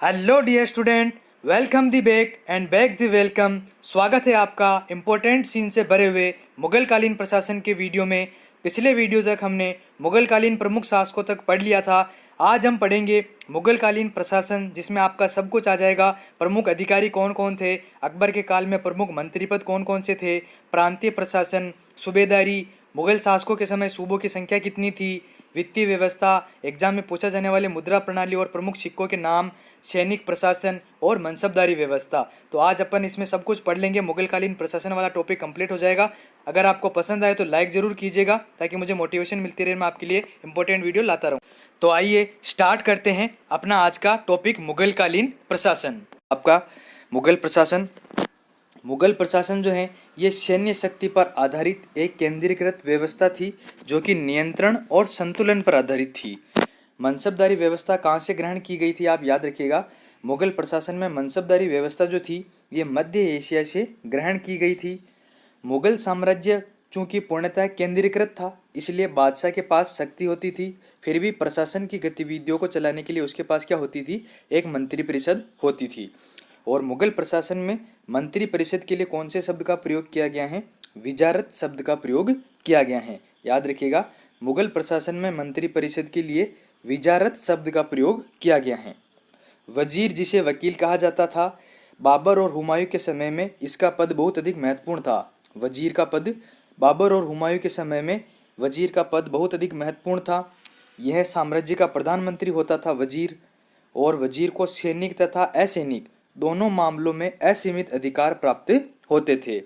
Hello dear student, welcome the back and back the welcome. स्वागत है आपका important scene से भरे हुए मुगलकालीन प्रशासन के वीडियो में। पिछले वीडियो तक हमने मुगलकालीन प्रमुख शासकों तक पढ़ लिया था। आज हम पढ़ेंगे मुगलकालीन प्रशासन, जिसमें आपका सब कुछ आ जाएगा। प्रमुख अधिकारी कौन कौन थे, अकबर के काल में प्रमुख मंत्री पद कौन कौन से थे, प्रांतीय प्रशासन, सूबेदारी, मुगल शासकों के समय सूबों की संख्या कितनी थी, वित्तीय व्यवस्था, एग्जाम में पूछा जाने वाले मुद्रा प्रणाली और प्रमुख सिक्कों के नाम, सैनिक प्रशासन और मनसबदारी व्यवस्था। तो आज अपन इसमें सब कुछ पढ़ लेंगे। मुगलकालीन प्रशासन वाला टॉपिक कंप्लीट हो जाएगा। अगर आपको पसंद आए तो लाइक ज़रूर कीजिएगा, ताकि मुझे मोटिवेशन मिलती रहे, मैं आपके लिए इंपॉर्टेंट वीडियो लाता रहूँ। तो आइए स्टार्ट करते हैं अपना आज का टॉपिक, मुगलकालीन प्रशासन। आपका मुगल प्रशासन जो है ये सैन्य शक्ति पर आधारित एक केंद्रीकृत व्यवस्था थी, जो कि नियंत्रण और संतुलन पर आधारित थी। मनसबदारी व्यवस्था कहाँ से ग्रहण की गई थी, आप याद रखिएगा। मुगल प्रशासन में मनसबदारी व्यवस्था जो थी ये मध्य एशिया से ग्रहण की गई थी। मुगल साम्राज्य चूंकि पूर्णतः केंद्रीकृत था, इसलिए बादशाह के पास शक्ति होती थी। फिर भी प्रशासन की गतिविधियों को चलाने के लिए उसके पास क्या होती थी, एक मंत्री परिषद होती थी। और मुगल प्रशासन में मंत्री परिषद के लिए कौन से शब्द का प्रयोग किया गया है, विजारत शब्द का प्रयोग किया गया है। याद रखिएगा, मुगल प्रशासन में मंत्री परिषद के लिए विजारत शब्द का प्रयोग किया गया है। वजीर, जिसे वकील कहा जाता था, बाबर और हुमायूं के समय में इसका पद बहुत अधिक महत्वपूर्ण था। वजीर का पद बाबर और हुमायूं के समय में वजीर का पद बहुत अधिक महत्वपूर्ण था। यह साम्राज्य का प्रधानमंत्री होता था वजीर, और वजीर को सैनिक तथा असैनिक दोनों मामलों में असीमित अधिकार प्राप्त होते थे।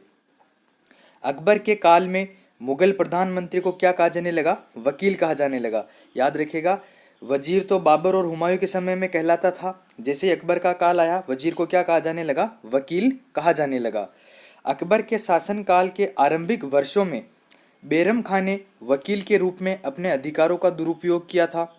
अकबर के काल में मुगल प्रधानमंत्री को क्या कहा जाने लगा, वकील कहा जाने लगा। याद रखिएगा, वजीर तो बाबर और हुमायूं के समय में कहलाता था, जैसे ही अकबर का काल आया वजीर को क्या कहा जाने लगा, वकील कहा जाने लगा। अकबर के शासनकाल के आरंभिक वर्षों में बैरम खान ने वकील के रूप में अपने अधिकारों का दुरुपयोग किया था।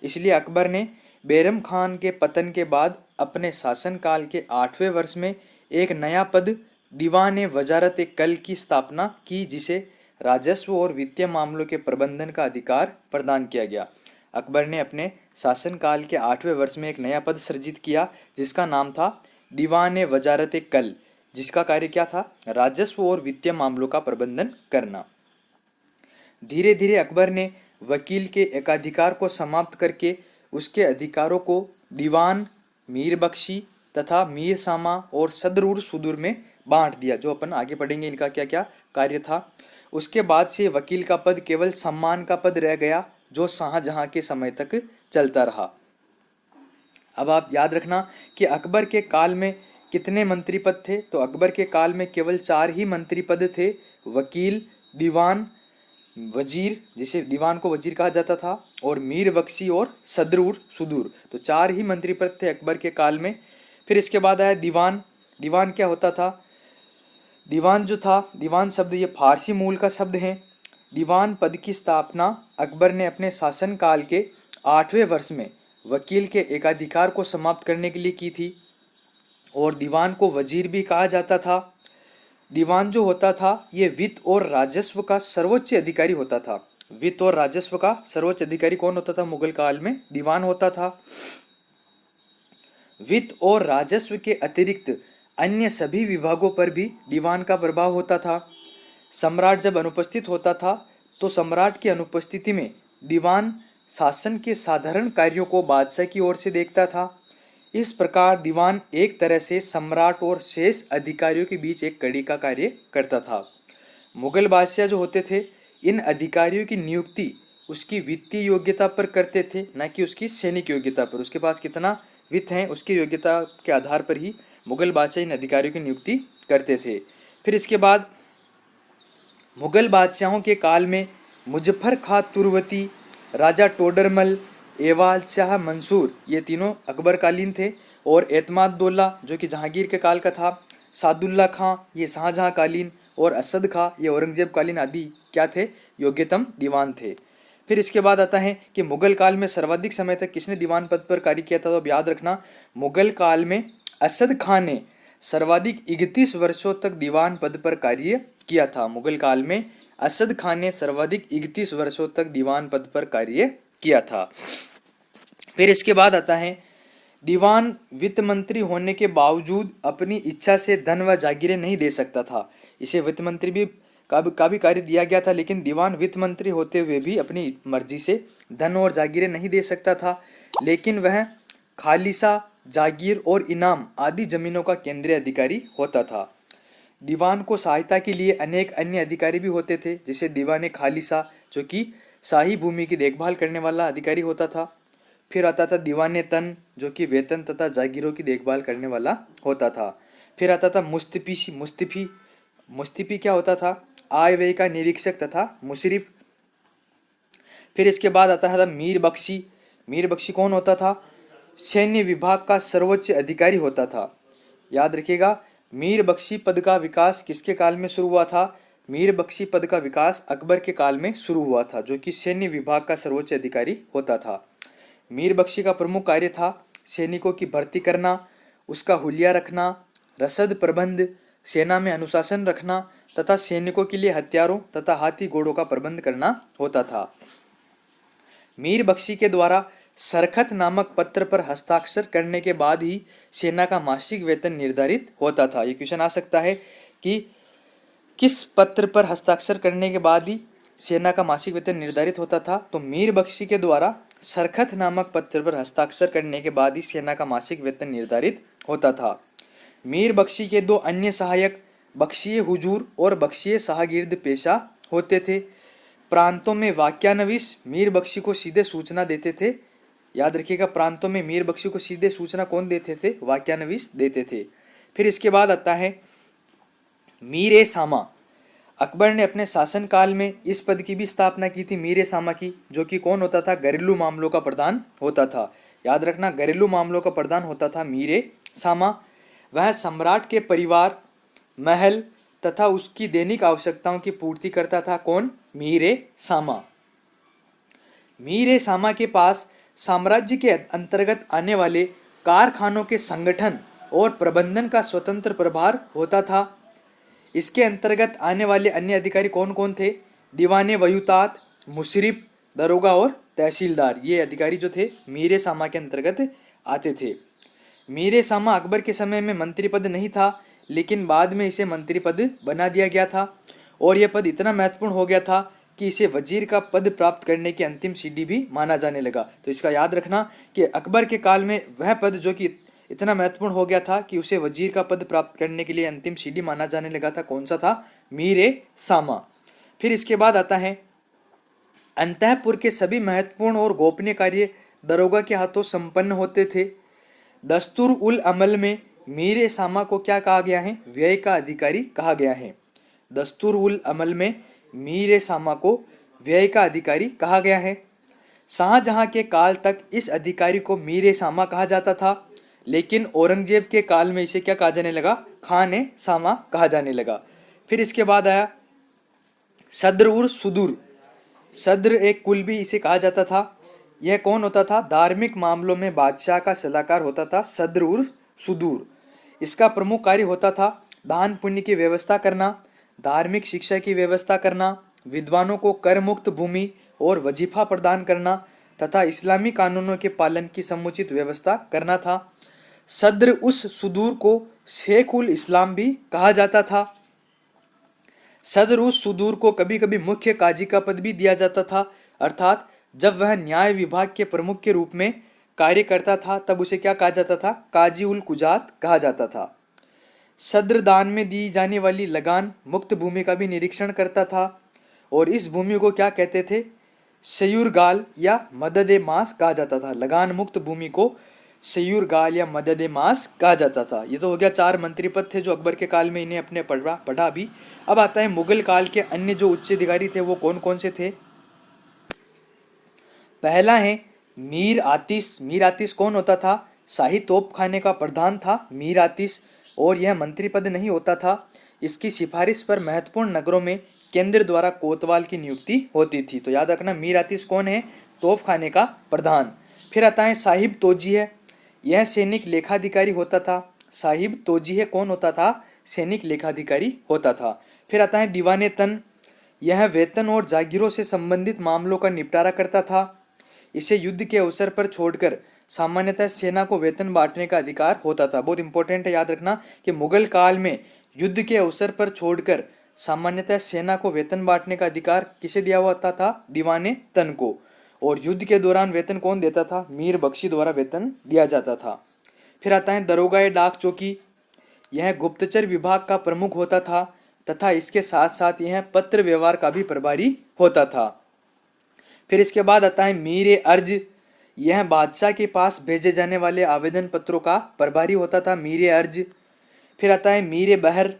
इसलिए अकबर ने बैरम खान के पतन के बाद अपने शासनकाल के 8वें वर्ष में एक नया पद, दीवान वजारत कल की स्थापना की, जिसे राजस्व और वित्तीय मामलों के प्रबंधन का अधिकार प्रदान किया गया। अकबर ने अपने शासनकाल के 8वें वर्ष में एक नया पद सृजित किया, जिसका नाम था दीवान वजारत कल, जिसका कार्य क्या था, राजस्व और वित्तीय मामलों का प्रबंधन करना। धीरे धीरे अकबर ने वकील के एकाधिकार को समाप्त करके उसके अधिकारों को दीवान, मीर बख्शी तथा मीर सामा और सदरूर सुदूर में बांट दिया, जो अपन आगे पढ़ेंगे इनका क्या क्या कार्य था। उसके बाद से वकील का पद केवल सम्मान का पद रह गया, जो शाहजहां के समय तक चलता रहा। अब आप याद रखना कि अकबर के काल में कितने मंत्री पद थे, तो अकबर के काल में केवल 4 ही मंत्री पद थे, वकील, दीवान, वजीर, जिसे दीवान को वजीर कहा जाता था, और मीर बख्शी और सदरूर सुदूर। तो 4 ही मंत्री पद थे अकबर के काल में। फिर इसके बाद आया दीवान। दीवान क्या होता था, दीवान जो था, दीवान शब्द ये फारसी मूल का शब्द है। दीवान पद की स्थापना अकबर ने अपने शासनकाल के 8वें वर्ष में वकील के एकाधिकार को समाप्त करने के लिए की थी। और दीवान को वजीर भी कहा जाता था। दीवान जो होता था ये वित्त और राजस्व का सर्वोच्च अधिकारी होता था। वित्त और राजस्व का सर्वोच्च अधिकारी कौन होता था, मुगल काल में दीवान होता था। वित्त और राजस्व के अतिरिक्त अन्य सभी विभागों पर भी दीवान का प्रभाव होता था। सम्राट जब अनुपस्थित होता था, तो सम्राट की अनुपस्थिति में दीवान शासन के साधारण कार्यों को बादशाह की ओर से देखता था। इस प्रकार दीवान एक तरह से सम्राट और शेष अधिकारियों के बीच एक कड़ी का कार्य करता था। मुगल बादशाह जो होते थे, इन अधिकारियों की नियुक्ति उसकी वित्तीय योग्यता पर करते थे, न कि उसकी सैनिक योग्यता पर। उसके पास कितना वित्त है, उसकी योग्यता के आधार पर ही मुगल बादशाह इन अधिकारियों की नियुक्ति करते थे। फिर इसके बाद मुगल बादशाहों के काल में मुजफ्फर खां तुर्वती, राजा टोडरमल, एवाल शाह मंसूर, ये तीनों अकबरकालीन थे। और एतमादुल्ला जो कि जहांगीर के काल का था, सादुल्ला खां ये शाहजहां कालीन, और असद खां ये औरंगजेब कालीन आदि क्या थे, योग्यतम दीवान थे। फिर इसके बाद आता है कि मुगल काल में सर्वाधिक समय तक किसने दीवान पद पर कार्य किया था, तो अब याद रखना, मुगल काल में असद खां ने सर्वाधिक 31 वर्षों तक दीवान पद पर कार्य किया था। मुगल काल में असद खान ने सर्वाधिक 31 वर्षों तक दीवान पद पर कार्य किया था। फिर इसके बाद आता है दीवान वित्त मंत्री होने के बावजूद अपनी इच्छा से धन व जागीरें नहीं दे सकता था। इसे वित्त मंत्री भी का भी कार्य दिया गया था, लेकिन दीवान वित्त मंत्री होते हुए भी अपनी मर्जी से धन और जागीरें नहीं दे सकता था। लेकिन वह खालिसा, जागीर और इनाम आदि जमीनों का केंद्रीय अधिकारी होता था। दीवान को सहायता के लिए अनेक अन्य अधिकारी भी होते थे, जैसे दीवान खालिसा जो कि शाही भूमि की देखभाल करने वाला अधिकारी होता था। फिर आता था दीवान तन जो कि वेतन तथा जागीरों की देखभाल करने वाला होता था। फिर आता था मुस्तिफी। मुस्तिफी क्या होता था? आय व्यय का निरीक्षक तथा मुशरिफ। फिर इसके बाद आता था मीर बख्शी। मीर बख्शी कौन होता था? सैन्य विभाग का सर्वोच्च अधिकारी होता था। याद रखिएगा, मीर बख्शी पद का विकास किसके काल में शुरू हुआ था? मीर बख्शी पद का विकास अकबर के काल में शुरू हुआ था, जो कि सैन्य विभाग का सर्वोच्च अधिकारी होता था। मीर बख्शी का प्रमुख कार्य था सैनिकों की भर्ती करना, उसका हुलिया रखना, रसद प्रबंध, सेना में अनुशासन रखना तथा सैनिकों के लिए हथियारों तथा हाथी घोड़ों का प्रबंध करना होता था। मीर बख्शी के द्वारा सरखत नामक पत्र पर हस्ताक्षर करने के बाद ही सेना का मासिक वेतन निर्धारित होता था। ये क्वेश्चन आ सकता है कि किस पत्र पर हस्ताक्षर करने के बाद ही सेना का मासिक वेतन निर्धारित होता था? तो मीर बख्शी के द्वारा सरखत नामक पत्र पर हस्ताक्षर करने के बाद ही सेना का मासिक वेतन निर्धारित होता था। मीर बख्शी के दो अन्य सहायक बख्शिए हुजूर और बख्शिए शाहगिर्द पेशा होते थे। प्रांतों में वाक्यानविश मीर बख्शी को सीधे सूचना देते थे। याद रखिएगा, प्रांतों में मीर बख्शी को सीधे सूचना कौन देते थे? वाक्यानविश देते थे। फिर इसके बाद आता है मीर सामा। अकबर ने अपने शासनकाल में इस पद की भी स्थापना की थी, मीर सामा की, जो कि कौन होता था? घरेलू मामलों का प्रधान होता था। याद रखना, घरेलू मामलों का प्रधान होता था मीर सामा। वह सम्राट के परिवार, महल तथा उसकी दैनिक आवश्यकताओं की पूर्ति करता था। कौन? मीर सामा। मीर सामा के पास साम्राज्य के अंतर्गत आने वाले कारखानों के संगठन और प्रबंधन का स्वतंत्र प्रभार होता था। इसके अंतर्गत आने वाले अन्य अधिकारी कौन कौन थे? दीवाने वयूतात, मुशरिफ, दरोगा और तहसीलदार। ये अधिकारी जो थे मीर सामा के अंतर्गत आते थे। मीर सामा अकबर के समय में मंत्री पद नहीं था, लेकिन बाद में इसे मंत्री पद बना दिया गया था और यह पद इतना महत्वपूर्ण हो गया था कि इसे वजीर का पद प्राप्त करने की अंतिम सीढ़ी भी माना जाने लगा। तो इसका याद रखना कि अकबर के काल में वह पद जो कि इतना महत्वपूर्ण हो गया था कि उसे वजीर का पद प्राप्त करने के लिए अंतिम सीढ़ी माना जाने लगा था। कौन सा था? मीर सामा। फिर इसके बाद आता है अंतःपुर के सभी महत्वपूर्ण और गोपनीय कार्य दरोगा के हाथों संपन्न होते थे। दस्तूर उल अमल में मीर सामा को क्या कहा गया है? व्यय का अधिकारी कहा गया है। दस्तूर उल अमल में मीर सामा को व्यय का अधिकारी कहा गया है। शाहजहां के काल तक इस अधिकारी को मीर सामा कहा जाता था, लेकिन औरंगजेब के काल में इसे क्या कहा जाने लगा? खान सामा कहा जाने लगा। फिर इसके बाद आया सद्र उर सुदूर। सद्र एक कुल भी इसे कहा जाता था। यह कौन होता था? धार्मिक मामलों में बादशाह का सलाहकार होता था सद्र उर सुदूर। इसका प्रमुख कार्य होता था दान पुण्य की व्यवस्था करना, धार्मिक शिक्षा की व्यवस्था करना, विद्वानों को कर मुक्त भूमि और वजीफा प्रदान करना तथा इस्लामी कानूनों के पालन की समुचित व्यवस्था करना था। सद्र उस सुदूर को शेख उल इस्लाम भी कहा जाता था। सद्र उस सुदूर को कभी कभी मुख्य काजी का पद भी दिया जाता था, अर्थात जब वह न्याय विभाग के प्रमुख के रूप में कार्य करता था तब उसे क्या कहा जाता था? काजी उल कुजात कहा जाता था। सद्र दान में दी जाने वाली लगान मुक्त भूमि का भी निरीक्षण करता था और इस भूमि को क्या कहते थे? सयूरगाल या मदद मास कहा जाता था। लगान मुक्त भूमि को सयूरगाल या मदद मास कहा जाता था। ये तो हो गया 4 मंत्री पद थे जो अकबर के काल में इन्हें अपने पढ़ा भी। अब आता है मुगल काल के अन्य जो उच्च अधिकारी थे वो कौन कौन से थे? पहला है मीर आतिश। मीर आतिश कौन होता था? शाही तोपखाने का प्रधान था मीर आतिश, और यह मंत्री पद नहीं होता था। इसकी सिफारिश पर महत्वपूर्ण नगरों में केंद्र द्वारा कोतवाल की नियुक्ति होती थी। तो याद रखना, मीर आतिश कौन है? तोपखाने का प्रधान। फिर आता है साहिब तोजीह। यह सैनिक लेखाधिकारी होता था। साहिब तोजीह कौन होता था? सैनिक लेखाधिकारी होता था। फिर आता है दीवाने तन। यह वेतन और जागीरों से संबंधित मामलों का निपटारा करता था। इसे युद्ध के अवसर पर छोड़कर सामान्यतः सेना को वेतन बांटने का अधिकार होता था। बहुत इंपॉर्टेंट है, याद रखना कि मुगल काल में युद्ध के अवसर पर छोड़कर सामान्यतः सेना को वेतन बांटने का अधिकार किसे दिया होता था? दीवाने तन को। और युद्ध के दौरान वेतन कौन देता था? मीर बख्शी द्वारा वेतन दिया जाता था। फिर आता है दरोगाए डाक चौकी। यह गुप्तचर विभाग का प्रमुख होता था तथा इसके साथ साथ यह पत्र व्यवहार का भी प्रभारी होता था। फिर इसके बाद आता है मीर अर्ज। यह बादशाह के पास भेजे जाने वाले आवेदन पत्रों का प्रभारी होता था, मीर अर्ज। फिर आता है मीर बहर।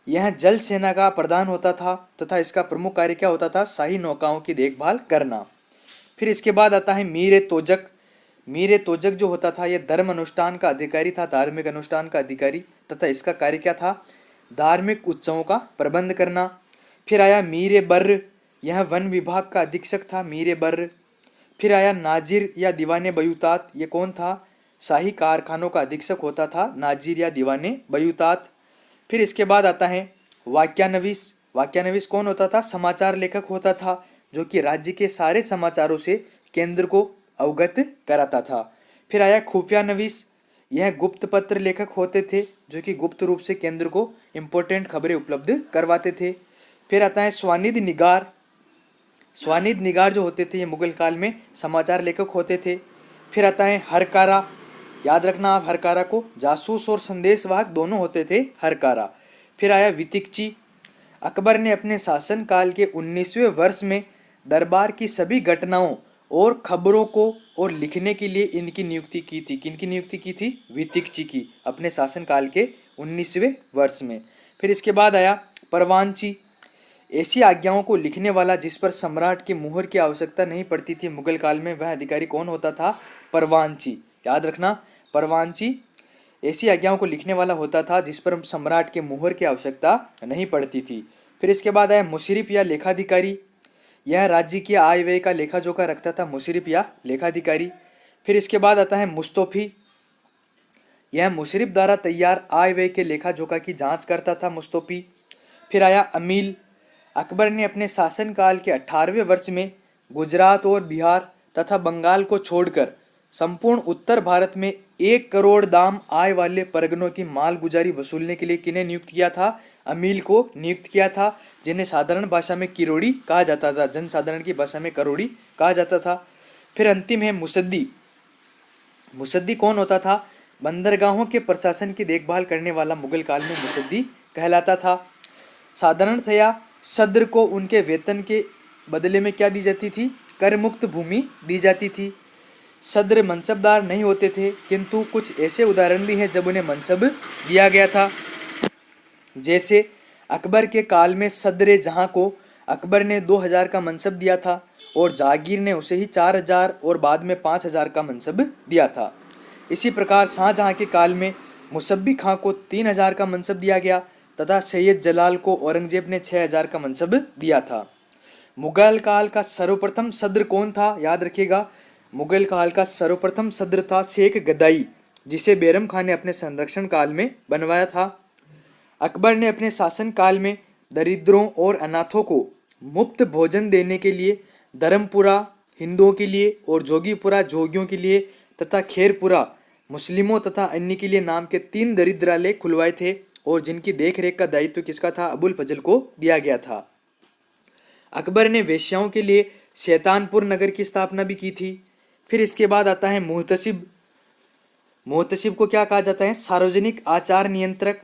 यह जल सेना का प्रधान होता था तथा इसका प्रमुख कार्य क्या होता था? शाही नौकाओं की देखभाल करना। फिर इसके बाद आता है मीर तोजक। मीर तोजक जो होता था यह धर्म अनुष्ठान का अधिकारी था, धार्मिक अनुष्ठान का अधिकारी, तथा इसका कार्य क्या था? धार्मिक उत्सवों का प्रबंध करना। फिर आया मीर बर्र। यह वन विभाग का अधीक्षक था, मीर बर्र। फिर आया नाजिर या दीवाने बयूतात। ये कौन था? शाही कारखानों का अधीक्षक होता था, नाजिर या दीवाने बयूतात। फिर इसके बाद आता है वाक्यानवीस। वाक्यानवीस कौन होता था? समाचार लेखक होता था, जो कि राज्य के सारे समाचारों से केंद्र को अवगत कराता था। फिर आया खुफिया नवीस। यह गुप्त पत्र लेखक होते थे, जो कि गुप्त रूप से केंद्र को इम्पोर्टेंट खबरें उपलब्ध करवाते थे। फिर आता है स्वानिद निगार। स्वानिद निगार जो होते थे ये मुगल काल में समाचार लेखक होते थे। फिर आता है हरकारा। याद रखना आप हरकारा को, जासूस और संदेशवाहक दोनों होते थे हरकारा। फिर आया वितिकची। अकबर ने अपने शासनकाल के 19वें वर्ष में दरबार की सभी घटनाओं और खबरों को और लिखने के लिए इनकी नियुक्ति की थी। किनकी नियुक्ति की थी? वितिकची की, अपने शासनकाल के 19वें वर्ष में। फिर इसके बाद आया परवानची। ऐसी आज्ञाओं को लिखने वाला जिस पर सम्राट की मुहर की आवश्यकता नहीं पड़ती थी मुगल काल में, वह अधिकारी कौन होता था? परवानची। याद रखना, परवानची ऐसी आज्ञाओं को लिखने वाला होता था जिस पर सम्राट के मुहर की आवश्यकता नहीं पड़ती थी। फिर इसके बाद आया मुशरिफ या लेखाधिकारी। यह राज्य की आय व्यय का लेखा जोखा रखता था, मुशरिफ या लेखाधिकारी। फिर इसके बाद आता है मुस्तौफी। यह मुशरिफ द्वारा तैयार आय व्यय के लेखा जोखा की जांच करता था, मुस्तौफी। फिर आया अमील। अकबर ने अपने शासनकाल के 18वें वर्ष में गुजरात और बिहार तथा बंगाल को छोड़कर संपूर्ण उत्तर भारत में 1 करोड़ दाम आय वाले परगनों की माल गुजारी वसूलने के लिए किन्हें नियुक्त किया था? अमील को नियुक्त किया था, जिन्हें साधारण भाषा में किरोड़ी कहा जाता था, जनसाधारण की भाषा में करोड़ी कहा जाता था। फिर अंतिम है मुसद्दी। मुसद्दी कौन होता था? बंदरगाहों के प्रशासन की देखभाल करने वाला मुगल काल में मुसद्दी कहलाता था। साधारणतया सद्र को उनके वेतन के बदले में क्या दी जाती थी? कर मुक्त भूमि दी जाती थी। सद्र मनसबदार नहीं होते थे, किंतु कुछ ऐसे उदाहरण भी हैं जब उन्हें मनसब दिया गया था। जैसे अकबर के काल में सद्र जहां को अकबर ने 2000 का मनसब दिया था और जहांगीर ने उसे ही 4000 और बाद में 5000 का मनसब दिया था। इसी प्रकार शाहजहां के काल में मुसब्बी खां को 3000 का मनसब दिया गया तथा सैयद जलाल को औरंगजेब ने 6000 का मनसब दिया था। मुगल काल का सर्वप्रथम सद्र कौन था? याद रखिएगा, मुगल काल का सर्वप्रथम सद्र था शेख गदाई, जिसे बैरम खान ने अपने संरक्षण काल में बनवाया था। अकबर ने अपने शासन काल में दरिद्रों और अनाथों को मुफ्त भोजन देने के लिए धर्मपुरा हिंदुओं के लिए और जोगीपुरा जोगियों के लिए तथा खैरपुरा मुस्लिमों तथा अन्य के लिए नाम के 3 दरिद्रालय खुलवाए थे और जिनकी देखरेख का दायित्व किसका था? अबुल फजल को दिया गया था। अकबर ने वेश्याओं के लिए शैतानपुर नगर की स्थापना भी की थी। फिर इसके बाद आता है मुहतसिब। मुहतसिब को क्या कहा जाता है? सार्वजनिक आचार नियंत्रक।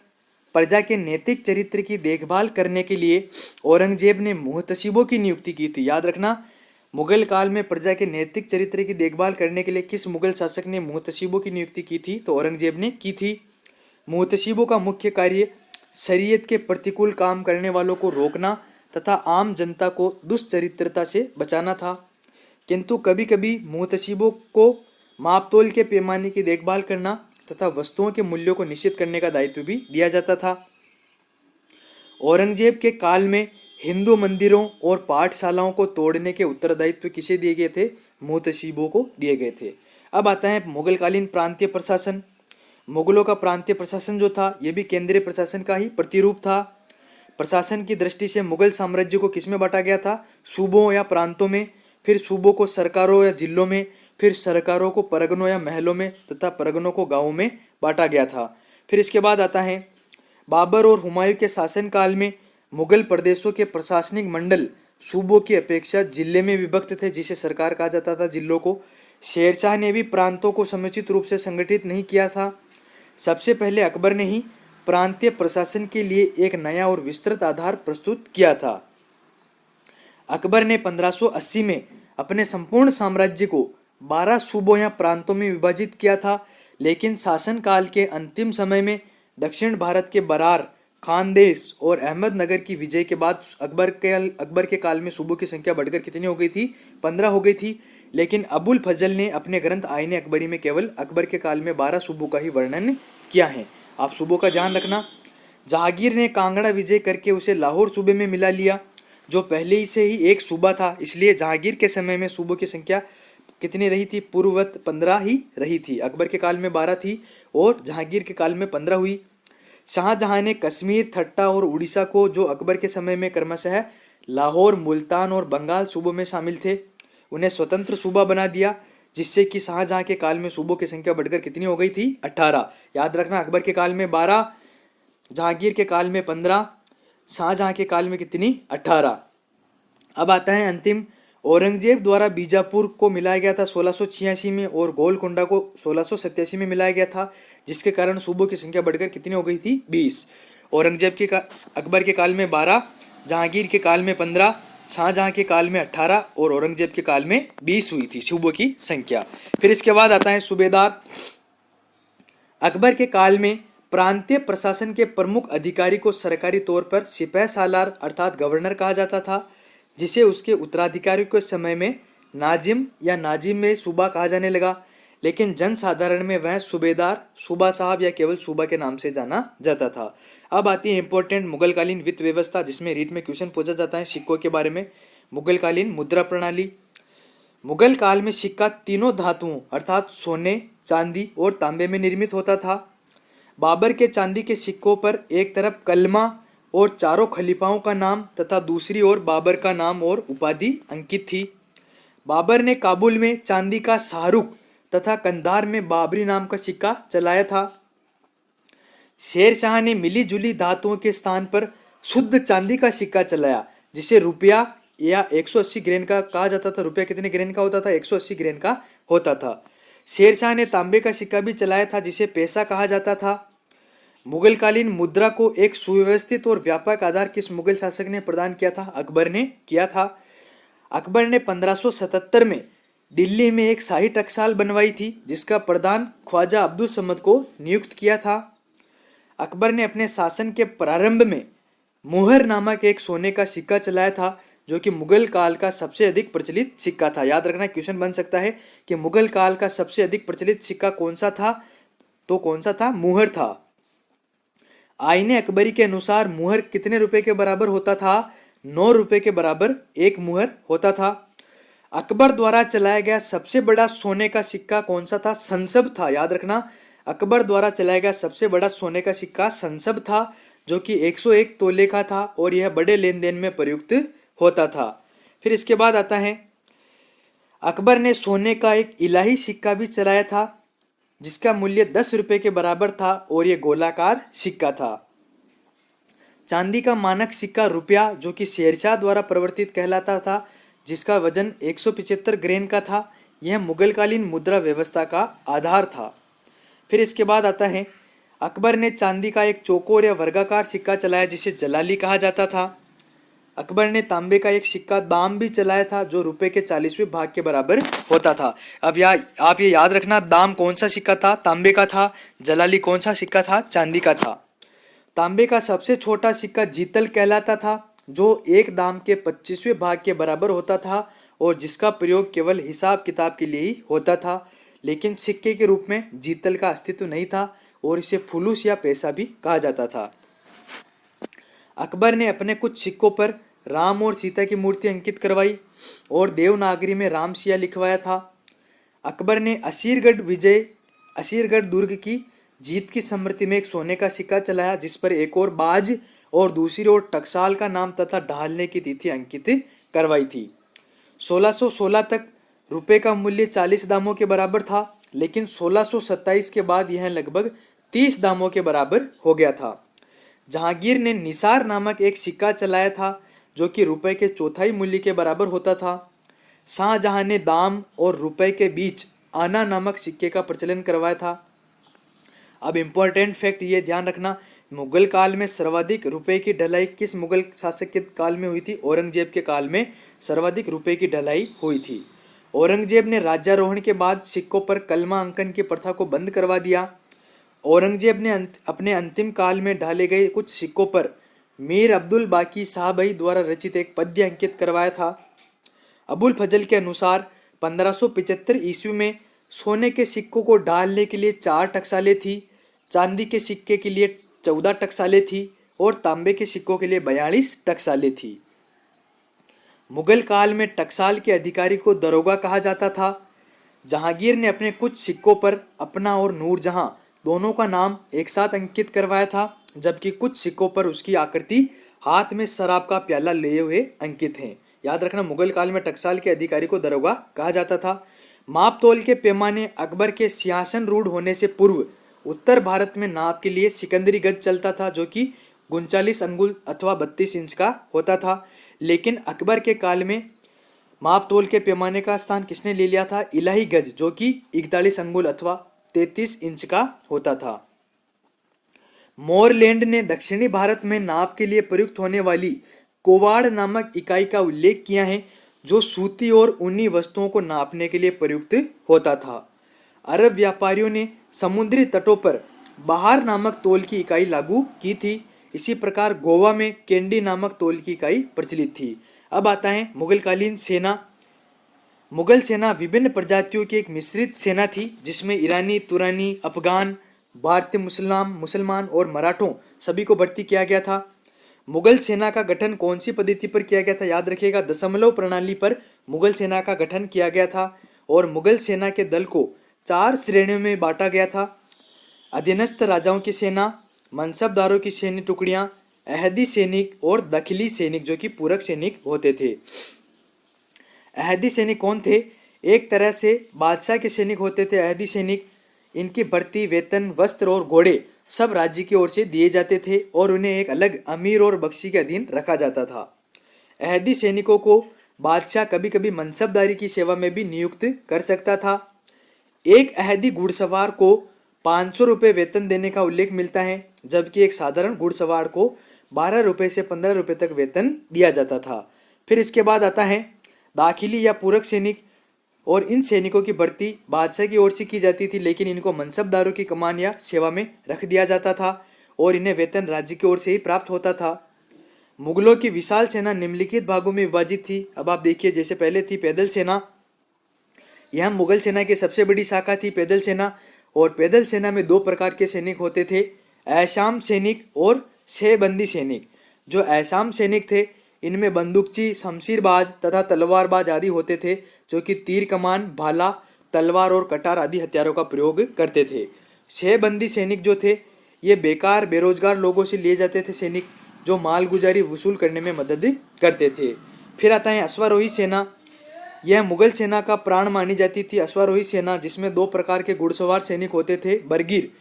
प्रजा के नैतिक चरित्र की देखभाल करने के लिए औरंगजेब ने मुहतसिबों की नियुक्ति की थी। याद रखना, मुगल काल में प्रजा के नैतिक चरित्र की देखभाल करने के लिए किस मुगल शासक ने मुहतसिबों की नियुक्ति की थी? तो औरंगजेब ने की थी। मुहतसिबों का मुख्य कार्य शरीयत के प्रतिकूल काम करने वालों को रोकना तथा आम जनता को दुष्चरित्रता से बचाना था। किंतु कभी कभी मुहतसिबों को मापतोल के पैमाने की देखभाल करना तथा वस्तुओं के मूल्यों को निश्चित करने का दायित्व भी दिया जाता था। औरंगजेब के काल में हिंदू मंदिरों और पाठशालाओं को तोड़ने के उत्तरदायित्व किसे दिए गए थे? मुहतसिबों को दिए गए थे। अब आता है मुगलकालीन प्रांतीय प्रशासन। मुगलों का प्रांतीय प्रशासन जो था यह भी केंद्रीय प्रशासन का ही प्रतिरूप था। प्रशासन की दृष्टि से मुगल साम्राज्य को किसमें बांटा गया था? सूबों या प्रांतों में, फिर सूबों को सरकारों या जिलों में, फिर सरकारों को परगनों या महलों में तथा परगनों को गांवों में बांटा गया था। फिर इसके बाद आता है बाबर और हुमायूं के शासनकाल में मुगल प्रदेशों के प्रशासनिक मंडल सूबों की अपेक्षा जिले में विभक्त थे, जिसे सरकार कहा जाता था जिलों को। शेरशाह ने भी प्रांतों को समुचित रूप से संगठित नहीं किया था। सबसे पहले अकबर ने ही प्रांतीय प्रशासन के लिए एक नया और विस्तृत आधार प्रस्तुत किया था। अकबर ने 1580 में अपने संपूर्ण साम्राज्य को 12 सूबों या प्रांतों में विभाजित किया था, लेकिन शासनकाल के अंतिम समय में दक्षिण भारत के बरार, खानदेश और अहमदनगर की विजय के बाद अकबर के काल में सूबों की संख्या बढ़कर कितनी हो गई थी? 15 हो गई थी। लेकिन अबुल फजल ने अपने ग्रंथ आईने अकबरी में केवल अकबर के काल में 12 सूबों का ही वर्णन किया है। आप सूबों का ध्यान रखना। जहांगीर ने कांगड़ा विजय करके उसे लाहौर सूबे में मिला लिया, जो पहले ही से ही एक सूबा था। इसलिए जहांगीर के समय में सूबों की संख्या कितनी रही थी? पूर्ववत 15 ही रही थी। अकबर के काल में 12 थी और जहांगीर के काल में 15 हुई। शाहजहां ने कश्मीर, ठट्टा और उड़ीसा को, जो अकबर के समय में क्रमशः लाहौर, मुल्तान और बंगाल सूबों में शामिल थे, उन्हें स्वतंत्र सूबा बना दिया, जिससे कि शाहजहां के काल में सूबों की संख्या बढ़कर कितनी हो गई थी? 18। याद रखना, अकबर के काल में 12, जहांगीर के काल में 15, शाहजहां के काल में कितनी? 18। अब आता है अंतिम। औरंगजेब द्वारा बीजापुर को मिलाया गया था 1686 में और गोलकोंडा को 1687 में मिलाया गया था, जिसके कारण सूबों की संख्या बढ़कर कितनी हो गई थी? 20। औरंगजेब के अकबर के काल में 12, जहांगीर के काल में 15, शाहजहां के काल में 18 और औरंगजेब के काल में 20 हुई थी सूबों की संख्या। फिर इसके बाद आता है सूबेदार। अकबर के काल में प्रांतीय प्रशासन के प्रमुख अधिकारी को सरकारी तौर पर सिपह सालार अर्थात गवर्नर कहा जाता था, जिसे उसके उत्तराधिकारी के समय में नाजिम या नाजिम में सूबा कहा जाने लगा। लेकिन जनसाधारण में वह सूबेदार, सूबा साहब या केवल सूबा के नाम से जाना जाता था। अब आती है इंपॉर्टेंट मुगलकालीन वित्त व्यवस्था, जिसमें रीट में क्वेश्चन पूछा जाता है सिक्कों के बारे में। मुगलकालीन मुद्रा प्रणाली। मुगल काल में सिक्का तीनों धातुओं अर्थात सोने, चांदी और तांबे में निर्मित होता था। बाबर के चांदी के सिक्कों पर एक तरफ कलमा और चारों खलीफाओं का नाम तथा दूसरी ओर बाबर का नाम और उपाधि अंकित थी। बाबर ने काबुल में चांदी का शाहरुख तथा कंधार में बाबरी नाम का सिक्का चलाया था। शेर शाह ने मिली जुली धातुओं के स्थान पर शुद्ध चांदी का सिक्का चलाया, जिसे रुपया या 180 ग्रेन का कहा जाता था। रुपया कितने ग्रेन का होता था? 180 ग्रेन का होता था। शेर शाह ने तांबे का सिक्का भी चलाया था, जिसे पैसा कहा जाता था। मुगलकालीन मुद्रा को एक सुव्यवस्थित और व्यापक आधार किस मुगल शासक ने प्रदान किया था? अकबर ने किया था। अकबर ने 1577 में दिल्ली में एक शाही टकसाल बनवाई थी, जिसका प्रधान ख्वाजा अब्दुल समद को नियुक्त किया था। अकबर ने अपने शासन के प्रारंभ में मुहर नामक एक सोने का सिक्का चलाया था, जो कि मुगल काल का सबसे अधिक प्रचलित सिक्का था। याद रखना, क्वेश्चन बन सकता है कि मुगल काल का सबसे अधिक प्रचलित सिक्का कौन सा था? तो कौन सा था? मुहर था। आईने अकबरी के अनुसार मुहर कितने रुपए के बराबर होता था? 9 रुपए के बराबर एक मुहर होता था। अकबर द्वारा चलाया गया सबसे बड़ा सोने का सिक्का कौन सा था? संसब था। याद रखना, अकबर द्वारा चलाया गया सबसे बड़ा सोने का सिक्का संसब था, जो कि 101 तोले का था और यह बड़े लेन देन में प्रयुक्त होता था। फिर इसके बाद आता है अकबर ने सोने का एक इलाही सिक्का भी चलाया था, जिसका मूल्य 10 रुपए के बराबर था और यह गोलाकार सिक्का था। चांदी का मानक सिक्का रुपया, जो कि शेरशाह द्वारा प्रवर्तित कहलाता था, जिसका वजन 175 ग्रेन का था। यह मुगलकालीन मुद्रा व्यवस्था का आधार था। फिर इसके बाद आता है अकबर ने चांदी का एक चौकोर या वर्गाकार सिक्का चलाया, जिसे जलाली कहा जाता था। अकबर ने तांबे का एक सिक्का दाम भी चलाया था, जो रुपए के 40वें भाग के बराबर होता था। अब आप ये याद रखना, दाम कौन सा सिक्का था? तांबे का था। जलाली कौन सा सिक्का था? चांदी का था। तांबे का सबसे छोटा सिक्का जीतल कहलाता था, जो एक दाम के 25वें भाग के बराबर होता था और जिसका प्रयोग केवल हिसाब किताब के लिए ही होता था। लेकिन सिक्के के रूप में जीतल का अस्तित्व नहीं था और इसे फुलूस या पैसा भी कहा जाता था। अकबर ने अपने कुछ सिक्कों पर राम और सीता की मूर्ति अंकित करवाई और देवनागरी में राम सिया लिखवाया था। अकबर ने असीरगढ़ दुर्ग की जीत की स्मृति में एक सोने का सिक्का चलाया, जिस पर एक और बाज और दूसरी ओर टकसाल का नाम तथा ढालने की तिथि अंकित करवाई थी। 1616 तक रुपए का मूल्य 40 दामों के बराबर था, लेकिन 1627 के बाद यह लगभग 30 दामों के बराबर हो गया था। जहांगीर ने निसार नामक एक सिक्का चलाया था जो कि रुपए के चौथाई मूल्य के बराबर होता था। शाहजहां ने दाम और रुपए के बीच आना नामक सिक्के का प्रचलन करवाया था। अब इम्पोर्टेंट फैक्ट ये ध्यान रखना, मुगल काल में सर्वाधिक रुपए की ढलाई किस मुगल शासक के काल में हुई थी? औरंगजेब के काल में सर्वाधिक रुपए की ढलाई हुई थी। औरंगजेब ने राज्यारोहण के बाद सिक्कों पर कलमा अंकन की प्रथा को बंद करवा दिया। औरंगजेब ने अपने अंतिम काल में ढाले गए कुछ सिक्कों पर मीर अब्दुल बाकी शाहबई द्वारा रचित एक पद्य अंकित करवाया था। अबुल फजल के अनुसार 1575 ईस्वी में सोने के सिक्कों को ढालने के लिए 4 टकसालें थी, चांदी के सिक्के के लिए 14 टकसालें थी और तांबे के सिक्कों के लिए 42 टकसालें थी। मुगल काल में टकसाल के अधिकारी को दरोगा कहा जाता था। जहांगीर ने अपने कुछ सिक्कों पर अपना और नूरजहां दोनों का नाम एक साथ अंकित करवाया था, जबकि कुछ सिक्कों पर उसकी आकृति हाथ में शराब का प्याला लिए हुए अंकित हैं। याद रखना, मुगल काल में टकसाल के अधिकारी को दरोगा कहा जाता था। माप तोल के पैमाने अकबर के सिंहासन रूढ़ होने से पूर्व उत्तर भारत में नाप के लिए सिकंदरी गज चलता था, जो कि 39 अंगुल अथवा 32 इंच का होता था। लेकिन अकबर के काल में माप तोल के पैमाने का स्थान किसने ले लिया था? इलाही गज, जो कि 41 अंगुल अथवा 33 इंच का होता था। मोरलैंड ने दक्षिणी भारत में नाप के लिए प्रयुक्त होने वाली कोवाड़ नामक इकाई का उल्लेख किया है, जो सूती और ऊनी वस्तुओं को नापने के लिए प्रयुक्त होता था। अरब व्यापारियों ने समुद्री तटों पर बहार नामक तोल की इकाई लागू की थी। इसी प्रकार गोवा में कैंडी नामक तोल की इकाई प्रचलित थी। अब आता है मुगलकालीन सेना। मुगल सेना विभिन्न प्रजातियों की एक मिश्रित सेना थी, जिसमें ईरानी, तुरानी, अफगान, भारतीय मुसलमान और मराठों सभी को भर्ती किया गया था। मुगल सेना का गठन कौन सी पद्धति पर किया गया था? याद रखिएगा, दशमलव प्रणाली पर मुगल सेना का गठन किया गया था। और मुगल सेना के दल को 4 श्रेणियों में बांटा गया था। अधीनस्थ राजाओं की सेना, मनसबदारों की सैन्य टुकड़ियां, अहदी सैनिक और दखिली सैनिक, जो कि पूरक सैनिक होते थे। अहदी सैनिक कौन थे? एक तरह से बादशाह के सैनिक होते थे अहदी सैनिक। इनकी भर्ती, वेतन, वस्त्र और घोड़े सब राज्य की ओर से दिए जाते थे और उन्हें एक अलग अमीर और बख्शी के अधीन रखा जाता था। अहदी सैनिकों को बादशाह कभी कभी मनसबदारी की सेवा में भी नियुक्त कर सकता था। एक अहदी घुड़सवार को 500 रुपये वेतन देने का उल्लेख मिलता है, जबकि एक साधारण घुड़सवार को 12 रुपये से 15 रुपये तक वेतन दिया जाता था। फिर इसके बाद आता है दाखिली या पूरक सैनिक, और इन सैनिकों की भर्ती बादशाह की ओर से की जाती थी, लेकिन इनको मनसबदारों की कमान या सेवा में रख दिया जाता था और इन्हें वेतन राज्य की ओर से ही प्राप्त होता था। मुगलों की विशाल सेना निम्नलिखित भागों में विभाजित थी। अब आप देखिए, जैसे पहले थी पैदल सेना। यह मुगल सेना की सबसे बड़ी शाखा थी पैदल सेना। और पैदल सेना में 2 प्रकार के सैनिक होते थे, ऐशाम सैनिक और शहबंदी सैनिक। जो ऐशाम सैनिक थे, इनमें बंदूकची, शमशीरबाज तथा तलवारबाज आदि होते थे, जो कि तीर कमान, भाला, तलवार और कटार आदि हथियारों का प्रयोग करते थे। शहबंदी सैनिक जो थे, ये बेकार बेरोजगार लोगों से लिए जाते थे सैनिक, जो मालगुजारी वसूल करने में मदद करते थे। फिर आता है अश्वारोही सेना। यह मुगल सेना का प्राण मानी जाती थी। अश्वारोही सेना, जिसमें 2 प्रकार के घुड़सवार सैनिक होते थे, बरगीर,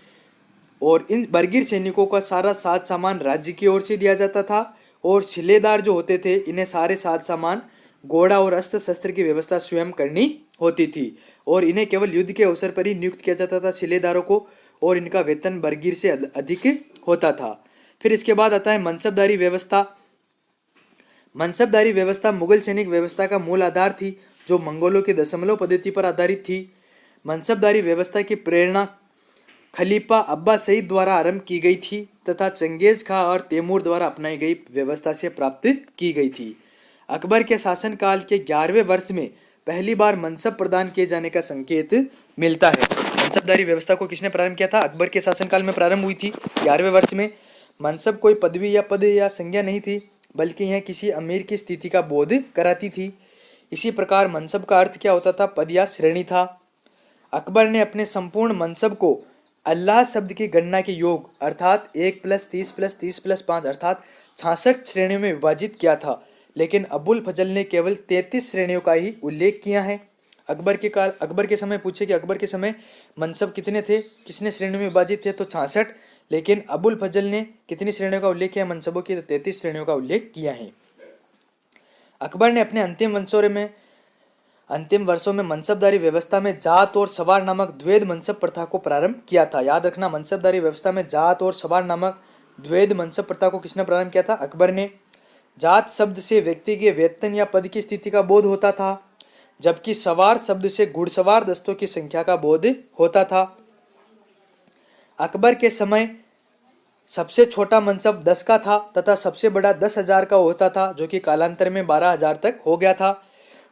और इन बरगीर सैनिकों का सारा साज सामान राज्य की ओर से दिया जाता था। और शिलेदार जो होते थे, इन्हें सारे साज सामान, घोड़ा और अस्त्र शस्त्र की व्यवस्था स्वयं करनी होती थी और इन्हें केवल युद्ध के अवसर पर ही नियुक्त किया जाता था शिलेदारों को, और इनका वेतन बरगीर से अधिक होता था। फिर इसके बाद आता है मनसबदारी व्यवस्था। मनसबदारी व्यवस्था मुगल सैनिक व्यवस्था का मूल आधार थी, जो मंगोलों की दशमलव पद्धति पर आधारित थी। मनसबदारी व्यवस्था की प्रेरणा खलीफा अब्बास सईद द्वारा आरंभ की गई थी तथा चंगेज खां और तैमूर द्वारा अपनाई गई व्यवस्था से प्राप्त की गई थी। अकबर के शासनकाल के 11वें वर्ष में पहली बार मनसब प्रदान किए जाने का संकेत मिलता है। मनसबदारी व्यवस्था को किसने प्रारंभ किया था? अकबर के शासनकाल में प्रारंभ हुई थी 11वें वर्ष में। मनसब कोई पदवी या पद या संज्ञा नहीं थी, बल्कि यह किसी अमीर की स्थिति का बोध कराती थी। इसी प्रकार मनसब का अर्थ क्या होता था? पद या श्रेणी था। अकबर ने अपने संपूर्ण मनसब को अल्लाह शब्द की गणना के योग अर्थात 1 + 30 + 30 + 5 अर्थात 66 श्रेणियों में विभाजित किया था, लेकिन अबुल फजल ने केवल 33 श्रेणियों का ही उल्लेख किया है। अकबर के समय पूछे कि अकबर के समय मनसब कितने थे, किसने श्रेणी में विभाजित थे, तो 66। लेकिन अबुल फजल ने कितनी श्रेणियों का उल्लेख किया मनसबों की, तो 33 श्रेणियों का उल्लेख किया है। अकबर ने अपने अंतिम वर्षों में मनसबदारी व्यवस्था में जात और सवार नामक द्वैध मनसब प्रथा को प्रारंभ किया था। याद रखना, मनसबदारी व्यवस्था में जात और सवार नामक द्वैध मनसब प्रथा को किसने प्रारंभ किया था? अकबर ने। जात शब्द से व्यक्ति के वेतन या पद की स्थिति का बोध होता था, जबकि सवार शब्द से घुड़सवार दस्तों की संख्या का बोध होता था। अकबर के समय सबसे छोटा मनसब 10 का था तथा सबसे बड़ा 10,000 का होता था, जो कि कालांतर में 12,000 तक हो गया था।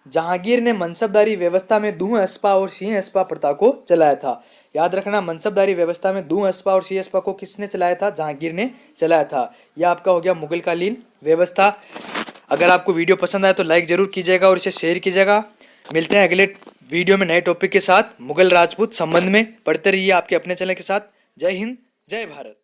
जहांगीर ने मनसबदारी व्यवस्था में दूह अस्पा और सिंह अस्पा प्रथा को चलाया था। याद रखना, मनसबदारी व्यवस्था में दूह अस्पा और सिंह अस्पा को किसने चलाया था? जहांगीर ने चलाया था। यह आपका हो गया मुगलकालीन व्यवस्था। अगर आपको वीडियो पसंद आए तो लाइक जरूर कीजिएगा और इसे शेयर कीजिएगा। मिलते हैं अगले वीडियो में नए टॉपिक के साथ मुगल राजपूत संबंध में। पढ़ते रहिए आपके अपने चैनल के साथ। जय हिंद, जय भारत।